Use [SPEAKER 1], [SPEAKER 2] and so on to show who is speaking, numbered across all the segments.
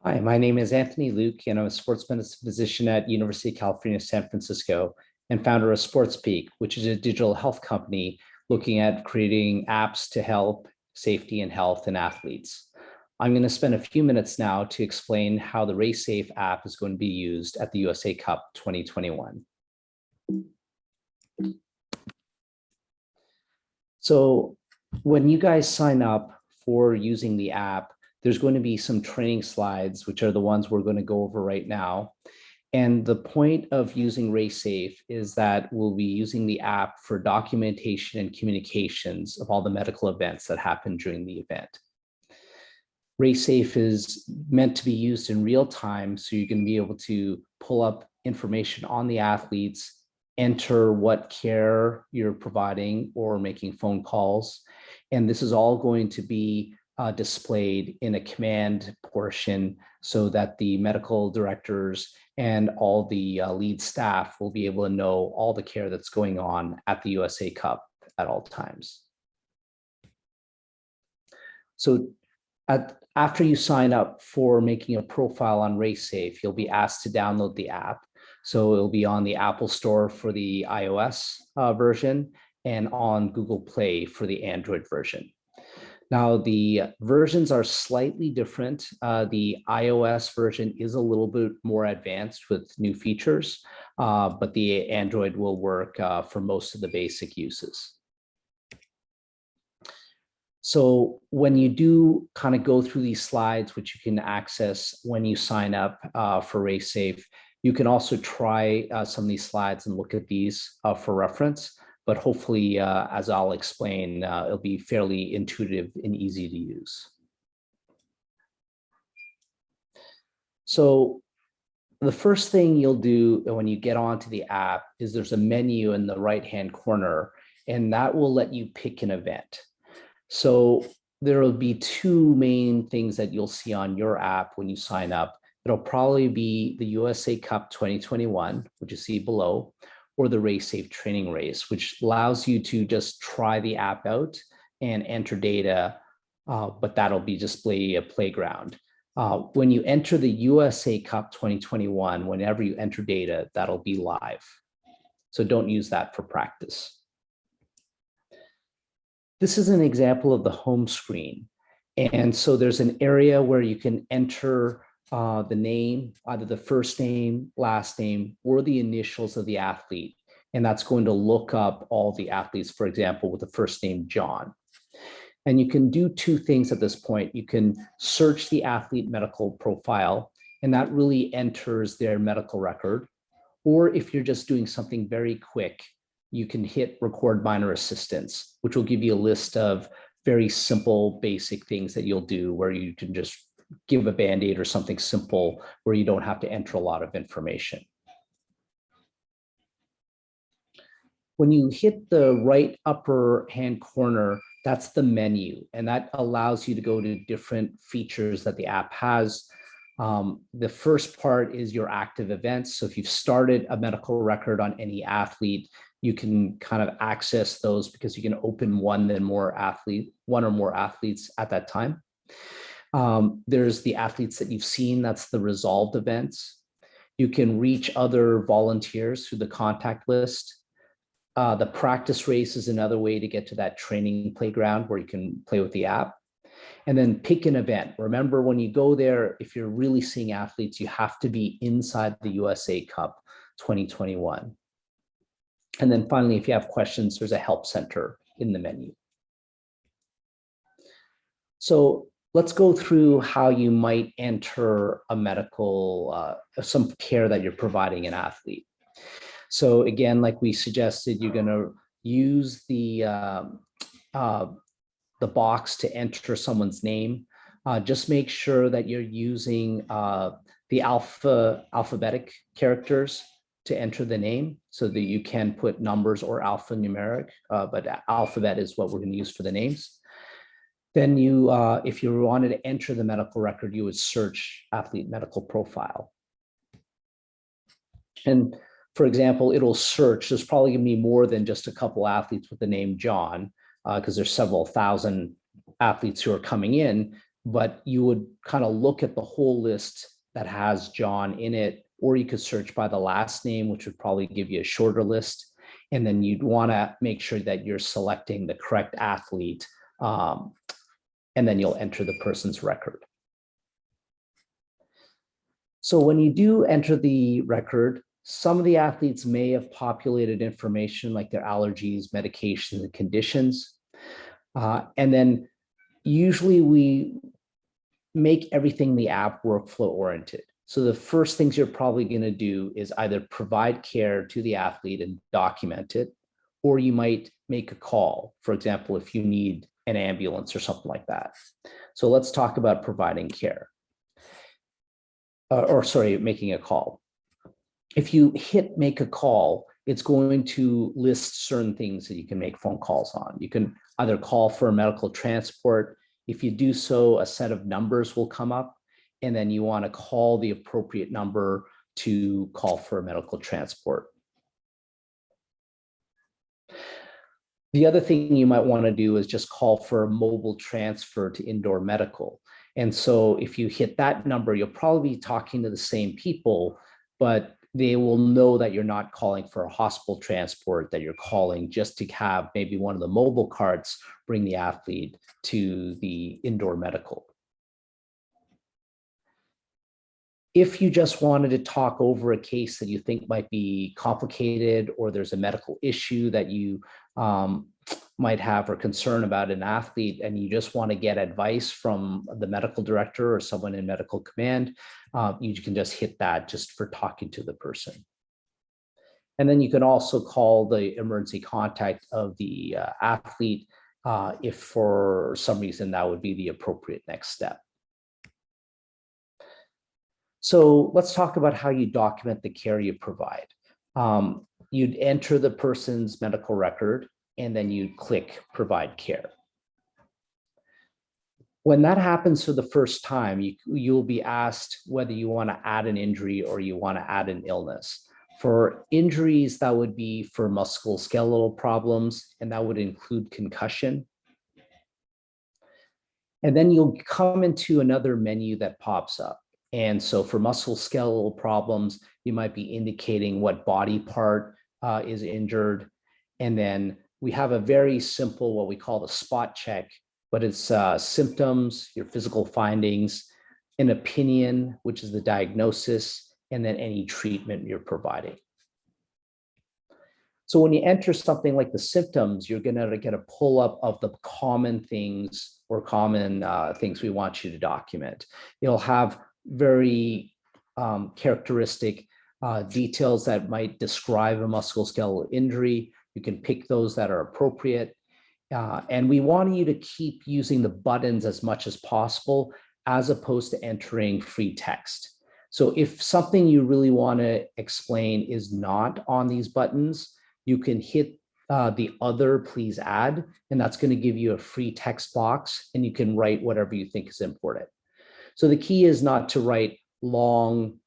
[SPEAKER 1] Hi, my name is Anthony Luke, and I'm a sports medicine physician at University of California, San Francisco, and founder of SportsPeak, which is a digital health company looking at creating apps to help safety and health in athletes. I'm going to spend a few minutes now to explain how the RaceSafe app is going to be used at the USA Cup 2021. So when you guys sign up for using the app, there's going to be some training slides, which are the ones we're going to go over right now. And the point of using RaceSafe is that we'll be using the app for documentation and communications of all the medical events that happen during the event. RaceSafe is meant to be used in real time, so you're going to be able to pull up information on the athletes, enter what care you're providing or making phone calls. And this is all going to be displayed in a command portion so that the medical directors and all the lead staff will be able to know all the care that's going on at the USA Cup at all times. So after you sign up for making a profile on RaceSafe, you'll be asked to download the app. So it'll be on the Apple Store for the iOS version and on Google Play for the Android version. Now, the versions are slightly different. The iOS version is a little bit more advanced with new features, but the Android will work for most of the basic uses. So when you do kind of go through these slides, which you can access when you sign up for RaceSafe, you can also try some of these slides and look at these for reference. But hopefully, as I'll explain, it'll be fairly intuitive and easy to use. So the first thing you'll do when you get onto the app is there's a menu in the right-hand corner, and that will let you pick an event. So there will be two main things that you'll see on your app when you sign up. It'll probably be the USA Cup 2021, which you see below, or the RaceSafe training race, which allows you to just try the app out and enter data, but that'll be display a playground. When you enter the USA Cup 2021, whenever you enter data, that'll be live. So don't use that for practice. This is an example of the home screen. And so there's an area where you can enter the name, either the first name, last name, or the initials of the athlete. And that's going to look up all the athletes, for example, with the first name John. And you can do two things at this point. You can search the athlete medical profile, and that really enters their medical record. Or if you're just doing something very quick, you can hit record minor assistance, which will give you a list of very simple, basic things that you'll do where you can just give a Band-Aid or something simple where you don't have to enter a lot of information. When you hit the right upper hand corner, that's the menu, and that allows you to go to different features that the app has. The first part is your active events. So if you've started a medical record on any athlete, you can kind of access those because you can open one or more athletes at that time. There's the athletes that you've seen, that's the resolved events. You can reach other volunteers through the contact list. The practice race is another way to get to that training playground where you can play with the app. And then pick an event. Remember, when you go there, if you're really seeing athletes, you have to be inside the USA Cup 2021. And then finally, if you have questions, there's a help center in the menu. So let's go through how you might enter a medical, some care that you're providing an athlete. So again, like we suggested, you're going to use the box to enter someone's name. Just make sure that you're using the alphabetic characters to enter the name so that you can put numbers or alphanumeric, but alphabet is what we're going to use for the names. Then you, if you wanted to enter the medical record, you would search athlete medical profile. And for example, it'll search, there's probably gonna be more than just a couple athletes with the name John, because there's several thousand athletes who are coming in, but you would kind of look at the whole list that has John in it, or you could search by the last name, which would probably give you a shorter list. And then you'd want to make sure that you're selecting the correct athlete, and then you'll enter the person's record. So when you do enter the record, some of the athletes may have populated information like their allergies, medications, and conditions. And then usually we make everything in the app workflow oriented. So the first things you're probably going to do is either provide care to the athlete and document it, or you might make a call, for example, if you need an ambulance or something like that. So let's talk about providing care. Making a call. If you hit make a call, it's going to list certain things that you can make phone calls on. You can either call for a medical transport. If you do so, a set of numbers will come up, and then you want to call the appropriate number to call for a medical transport. The other thing you might want to do is just call for a mobile transfer to indoor medical. And so if you hit that number, you'll probably be talking to the same people, but they will know that you're not calling for a hospital transport, that you're calling just to have maybe one of the mobile carts bring the athlete to the indoor medical. If you just wanted to talk over a case that you think might be complicated, or there's a medical issue that you might have or concern about an athlete, and you just want to get advice from the medical director or someone in medical command, you can just hit that just for talking to the person. And then you can also call the emergency contact of the athlete if for some reason that would be the appropriate next step. So let's talk about how you document the care you provide. You'd enter the person's medical record, and then you click provide care. When that happens for the first time, you'll be asked whether you want to add an injury or you want to add an illness. For injuries, that would be for musculoskeletal problems, and that would include concussion. And then you'll come into another menu that pops up. And so for musculoskeletal problems, you might be indicating what body part is injured. And then we have a very simple, what we call the spot check, but it's symptoms, your physical findings, an opinion, which is the diagnosis, and then any treatment you're providing. So when you enter something like the symptoms, you're going to get a pull up of the common things or common things we want you to document. You'll have very characteristic details that might describe a musculoskeletal injury. You can pick those that are appropriate. And we want you to keep using the buttons as much as possible, as opposed to entering free text. So if something you really want to explain is not on these buttons, you can hit the other please add, and that's going to give you a free text box, and you can write whatever you think is important. So the key is not to write long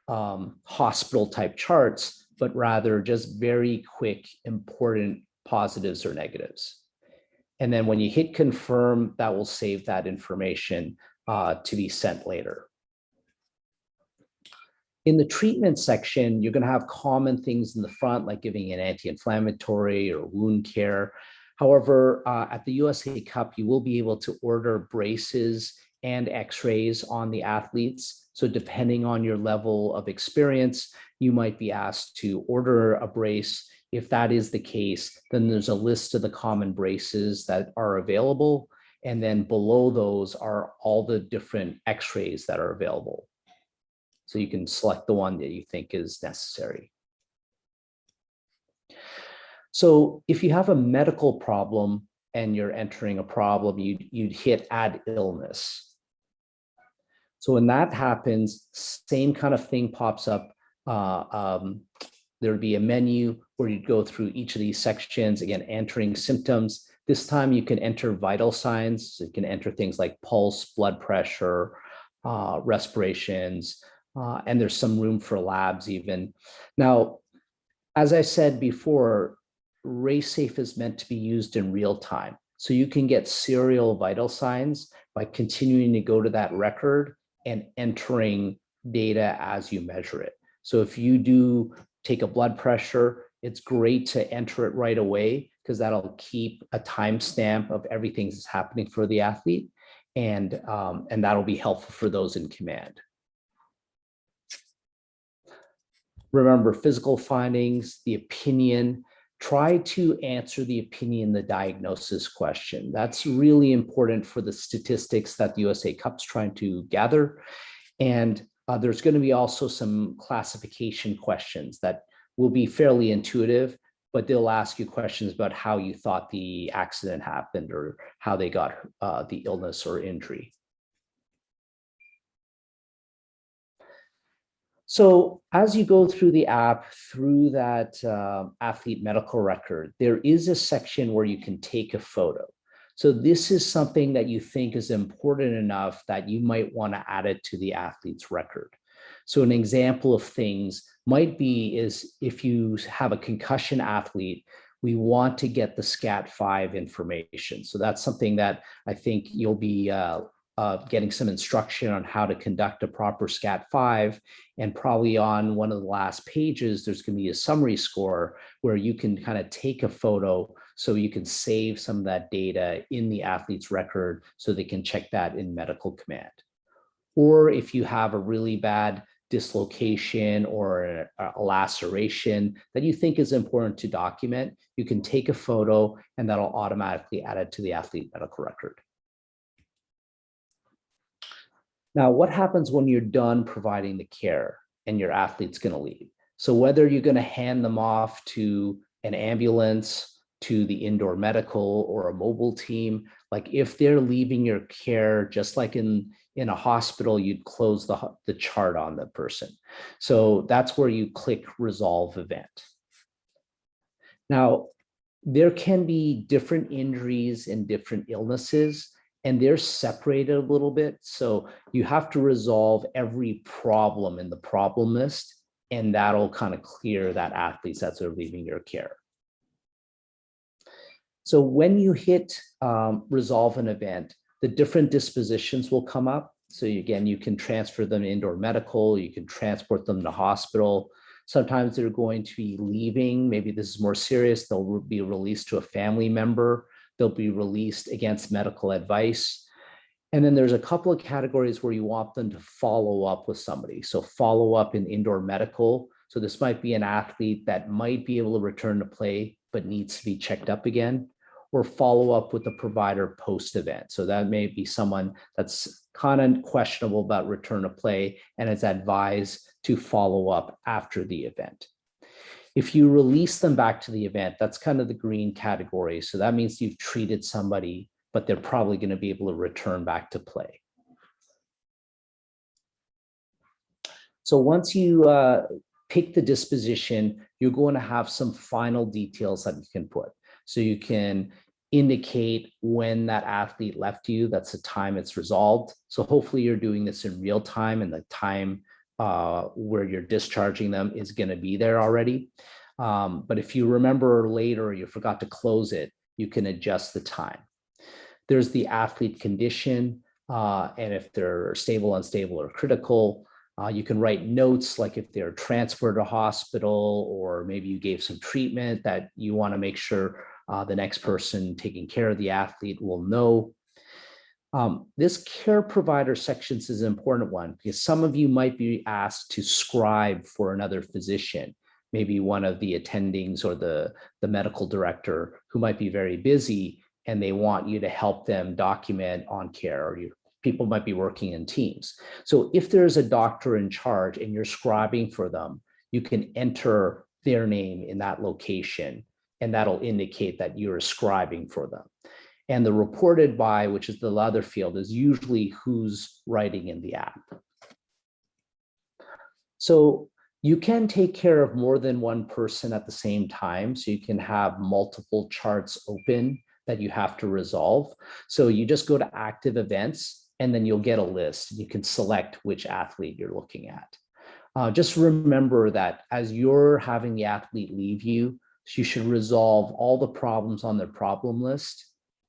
[SPEAKER 1] hospital type charts, but rather just very quick, important positives or negatives. And then when you hit confirm, that will save that information to be sent later. In the treatment section, you're going to have common things in the front, like giving an anti-inflammatory or wound care. However, at the USA Cup, you will be able to order braces and x-rays on the athletes. So depending on your level of experience, you might be asked to order a brace. If that is the case, then there's a list of the common braces that are available. And then below those are all the different x-rays that are available. So you can select the one that you think is necessary. So if you have a medical problem and you're entering a problem, you'd hit add illness. So when that happens, same kind of thing pops up. There'd be a menu where you'd go through each of these sections, again, entering symptoms. This time you can enter vital signs. So you can enter things like pulse, blood pressure, respirations, and there's some room for labs even. Now, as I said before, RaceSafe is meant to be used in real time. So you can get serial vital signs by continuing to go to that record and entering data as you measure it. So if you do take a blood pressure, it's great to enter it right away because that'll keep a timestamp of everything that's happening for the athlete, and that'll be helpful for those in command. Remember, physical findings, the opinion, try to answer the opinion, the diagnosis question. That's really important for the statistics that the USA Cup's trying to gather. And there's going to be also some classification questions that will be fairly intuitive, but they'll ask you questions about how you thought the accident happened or how they got the illness or injury. So as you go through the app, through that athlete medical record, there is a section where you can take a photo. So this is something that you think is important enough that you might want to add it to the athlete's record. So an example of things might be is if you have a concussion athlete, we want to get the SCAT-5 information. So that's something that I think you'll be getting some instruction on how to conduct a proper SCAT-5, and probably on one of the last pages, there's going to be a summary score where you can kind of take a photo so you can save some of that data in the athlete's record so they can check that in medical command. Or if you have a really bad dislocation or a laceration that you think is important to document, you can take a photo and that'll automatically add it to the athlete medical record. Now, what happens when you're done providing the care and your athlete's going to leave? So whether you're going to hand them off to an ambulance, to the indoor medical or a mobile team, like if they're leaving your care, just like in a hospital, you'd close the chart on the person. So that's where you click resolve event. Now, there can be different injuries and different illnesses, and they're separated a little bit. So you have to resolve every problem in the problem list, and that'll kind of clear that athletes that are leaving your care. So when you hit resolve an event, the different dispositions will come up. So again, you can transfer them to indoor medical, you can transport them to hospital. Sometimes they're going to be leaving. Maybe this is more serious. They'll be released to a family member. They'll be released against medical advice. And then there's a couple of categories where you want them to follow up with somebody. So follow up in indoor medical. So this might be an athlete that might be able to return to play, but needs to be checked up again, or follow up with the provider post-event. So that may be someone that's kind of questionable about return to play and is advised to follow up after the event. If you release them back to the event, that's kind of the green category. So that means you've treated somebody, but they're probably going to be able to return back to play. So once you pick the disposition, you're going to have some final details that you can put. So you can indicate when that athlete left you. That's the time it's resolved. So hopefully you're doing this in real time, and the time where you're discharging them is going to be there already. But if you remember later or you forgot to close it, you can adjust the time. There's the athlete condition, and if they're stable, unstable, or critical. You can write notes like if they're transferred to hospital, or maybe you gave some treatment that you want to make sure the next person taking care of the athlete will know. This care provider sections is an important one because some of you might be asked to scribe for another physician, maybe one of the attendings or the medical director who might be very busy, and they want you to help them document on care, or people might be working in teams. So if there's a doctor in charge and you're scribing for them, you can enter their name in that location, and that'll indicate that you're scribing for them. And the reported by, which is the other field, is usually who's writing in the app. So you can take care of more than one person at the same time. So you can have multiple charts open that you have to resolve. So you just go to active events, and then you'll get a list. You can select which athlete you're looking at. Just remember that as you're having the athlete leave you, you should resolve all the problems on their problem list,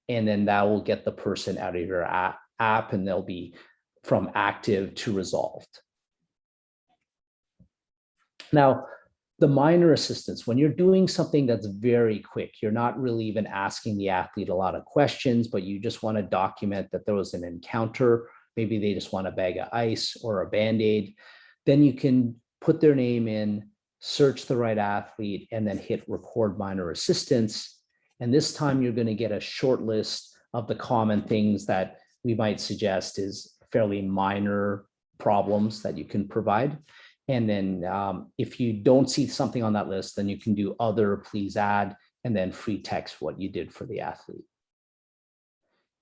[SPEAKER 1] and then that will get the person out of your app, app, and they'll be from active to resolved. Now, the minor assistance, when you're doing something that's very quick, you're not really even asking the athlete a lot of questions, but you just want to document that there was an encounter. Maybe they just want a bag of ice or a Band-Aid. Then you can put their name in, search the right athlete, and then hit record minor assistance. And this time you're going to get a short list of the common things that we might suggest is fairly minor problems that you can provide. And then if you don't see something on that list, then you can do other, please add, and then free text what you did for the athlete.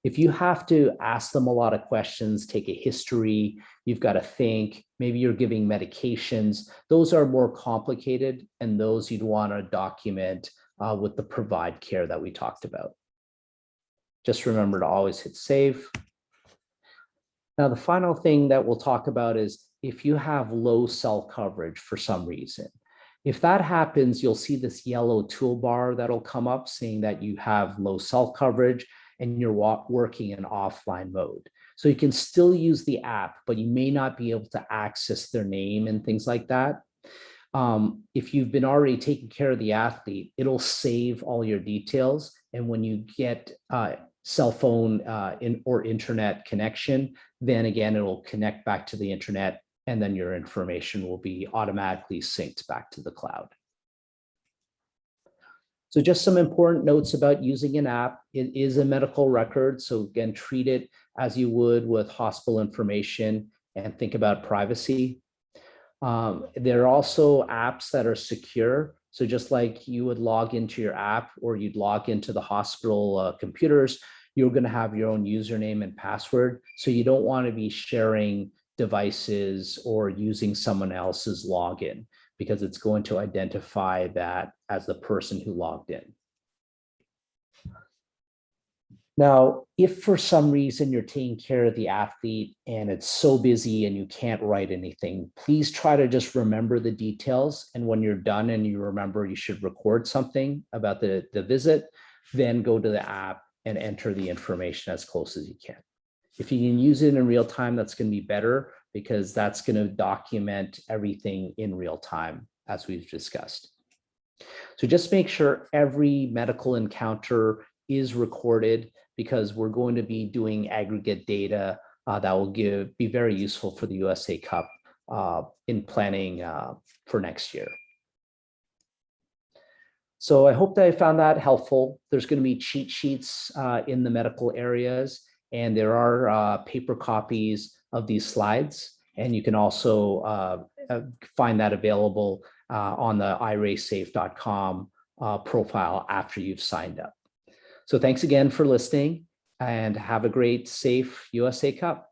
[SPEAKER 1] If you have to ask them a lot of questions, take a history, you've got to think, maybe you're giving medications, those are more complicated, and those you'd want to document with the provide care that we talked about. Just remember to always hit save. Now, the final thing that we'll talk about is if you have low cell coverage for some reason. If that happens, you'll see this yellow toolbar that'll come up saying that you have low cell coverage and you're working in offline mode. So you can still use the app, but you may not be able to access their name and things like that. If you've been already taking care of the athlete, it'll save all your details. And when you get cell phone or internet connection, then again, it'll connect back to the internet, and then your information will be automatically synced back to the cloud. So just some important notes about using an app. It is a medical record. So again, treat it as you would with hospital information and think about privacy. There are also apps that are secure. So just like you would log into your app or you'd log into the hospital computers, you're going to have your own username and password. So you don't want to be sharing devices or using someone else's login, because it's going to identify that as the person who logged in. Now, if for some reason you're taking care of the athlete and it's so busy and you can't write anything, please try to just remember the details. And when you're done and you remember you should record something about the visit, then go to the app and enter the information as close as you can. If you can use it in real time, that's going to be better, because that's going to document everything in real time, as we've discussed. So just make sure every medical encounter is recorded, because we're going to be doing aggregate data that will be very useful for the USA Cup in planning for next year. So I hope that I found that helpful. There's going to be cheat sheets in the medical areas, and there are paper copies of these slides. And you can also find that available on the iRaceSafe.com profile after you've signed up. So thanks again for listening, and have a great, safe USA Cup.